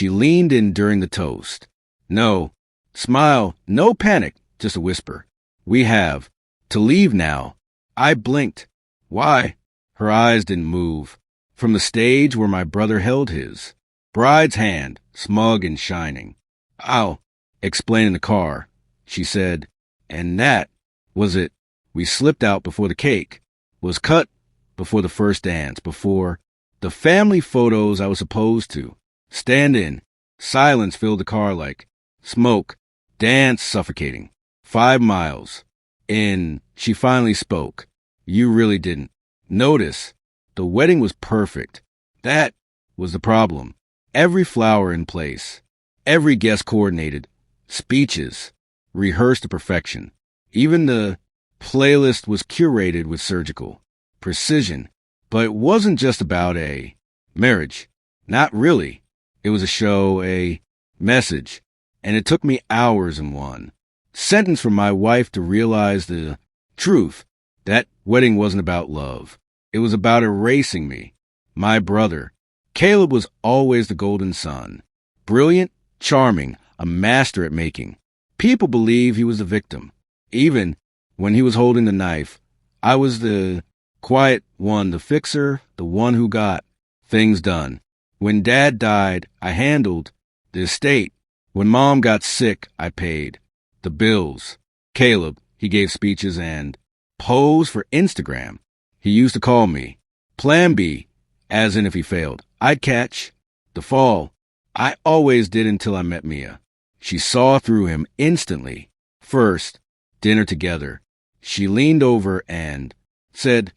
She leaned in during the toast. No. Smile. No panic. Just a whisper. We have to leave now. I blinked. Why? Her eyes didn't move. From the stage where my brother held his. Bride's hand, smug and shining. I'll explain in the car, she said. And that was it. We slipped out before the cake was cut, before the first dance, before the family photos I was supposed to stand in. Silence filled the car like smoke. Dance suffocating. 5 miles in, she finally spoke. You really didn't notice. The wedding was perfect. That was the problem. Every flower in place. Every guest coordinated. Speeches rehearsed to perfection. Even the playlist was curated with surgical precision. But it wasn't just about a marriage. Not really. It was a show, a message. And it took me hours in one sentence from my wife to realize the truth. That wedding wasn't about love. It was about erasing me. My brother. Caleb was always the golden son. Brilliant, charming, a master at making. People believe he was the victim. Even when he was holding the knife, I was the quiet one, the fixer, the one who got things done. When Dad died, I handled the estate. When Mom got sick, I paid the bills. Caleb, he gave speeches and posed for Instagram. He used to call me Plan B, as in if he failed, I'd catch the fall. I always did until I met Mia. She saw through him instantly. First, dinner together. She leaned over and said,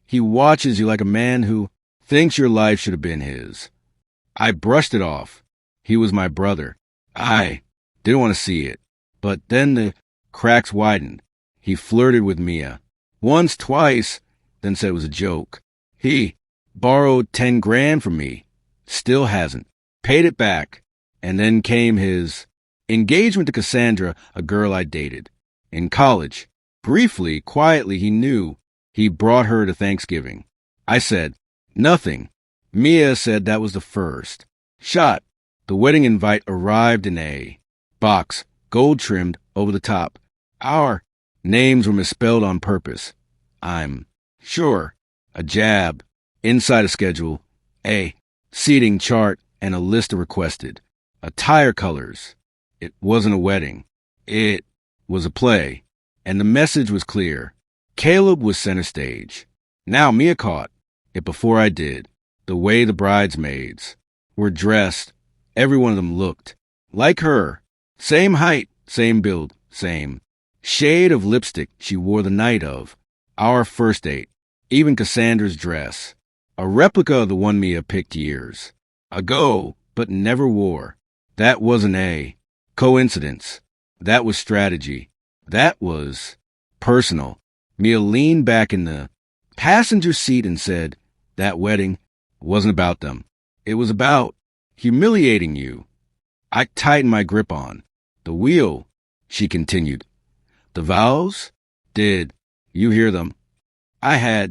he watches you like a man who thinks your life should have been his. I brushed it off. He was my brother. I didn't want to see it. But then the cracks widened. He flirted with Mia. Once, twice, then said it was a joke. He borrowed 10 grand from me. Still hasn't. Paid it back. And then came his engagement to Cassandra, a girl I dated. In college. Briefly, quietly, he knew. He brought her to Thanksgiving. I said, nothing. Mia said that was the first shot. The wedding invite arrived in a box, gold trimmed over the top. Our names were misspelled on purpose. I'm sure. A jab. Inside a schedule. A seating chart and a list of requested. Attire colors. It wasn't a wedding. It was a play. And the message was clear. Caleb was center stage. Now Mia caught it before I did. The way the bridesmaids were dressed, every one of them looked like her. Same height, same build, same shade of lipstick she wore the night of our first date. Even Cassandra's dress. A replica of the one Mia picked years ago, but never wore. That wasn't a coincidence. That was strategy. That was personal. Mia leaned back in the passenger seat and said, that wedding wasn't about them. It was about humiliating you. I tightened my grip on the wheel, she continued. The vows? Did you hear them? I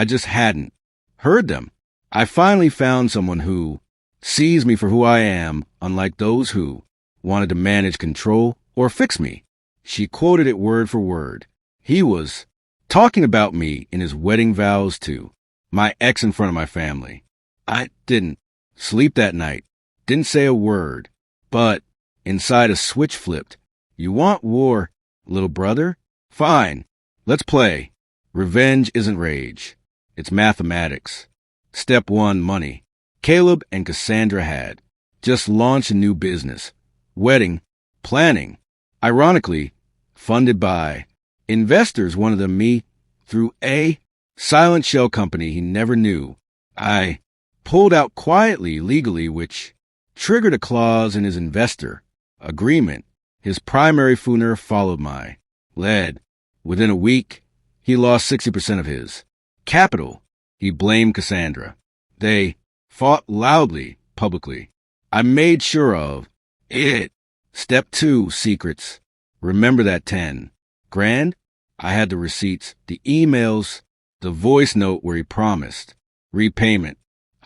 just hadn't heard them. I finally found someone who sees me for who I am, unlike those who wanted to manage, control, or fix me. She quoted it word for word. He was talking about me in his wedding vows to my ex in front of my family. I didn't sleep that night, didn't say a word, but inside a switch flipped. You want war, little brother? Fine, let's play. Revenge isn't rage. It's mathematics. Step 1, money. Caleb and Cassandra had just launched a new business. Wedding planning. Ironically, funded by investors, one of them me, through a silent shell company he never knew. I pulled out quietly, legally, which triggered a clause in his investor agreement. His primary funder followed my lead. Within a week, he lost 60% of his capital. He blamed Cassandra. They fought loudly, publicly. I made sure of it. Step 2, secrets. Remember that 10 grand? I had the receipts, the emails, the voice note where he promised repayment.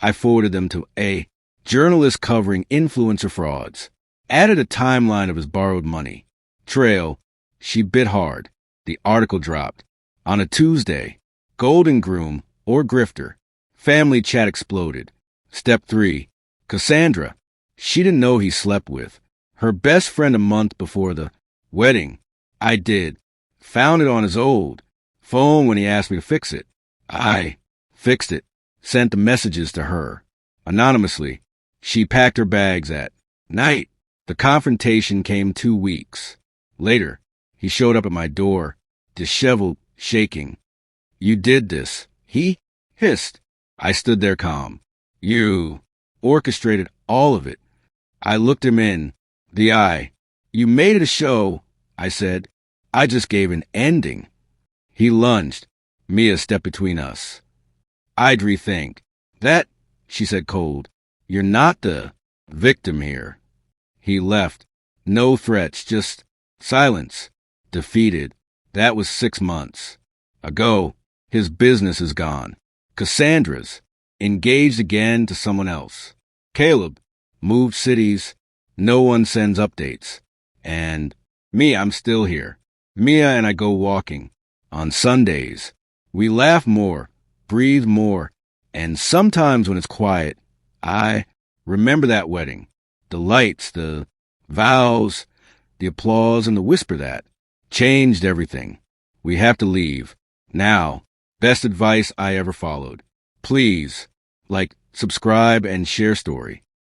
I forwarded them to a Journalist covering influencer frauds. Added a timeline of his borrowed money. Trail, she bit hard. The article dropped. On a Tuesday, golden groom or grifter. Family chat exploded. Step 3. Cassandra. She didn't know he slept with. Her best friend a month before the wedding. I did. Found it on his old phone when he asked me to fix it. I fixed it. Sent the messages to her. Anonymously. She packed her bags at night. The confrontation came 2 weeks. Later, he showed up at my door, disheveled, shaking. You did this. He hissed. I stood there calm. You orchestrated all of it. I looked him in the eye. You made it a show, I said. I just gave an ending. He lunged. Mia stepped between us. I'd rethink. That, she said cold. You're not the victim here. He left. No threats, just silence. Defeated. That was 6 months ago. His business is gone. Cassandra's engaged again to someone else. Caleb moved cities. No one sends updates. And me, I'm still here. Mia and I go walking. On Sundays, we laugh more, breathe more, and sometimes when it's quiet, I remember that wedding. The lights, the vows, the applause, and the whisper that changed everything. We have to leave. Now, best advice I ever followed. Please, subscribe, and share story.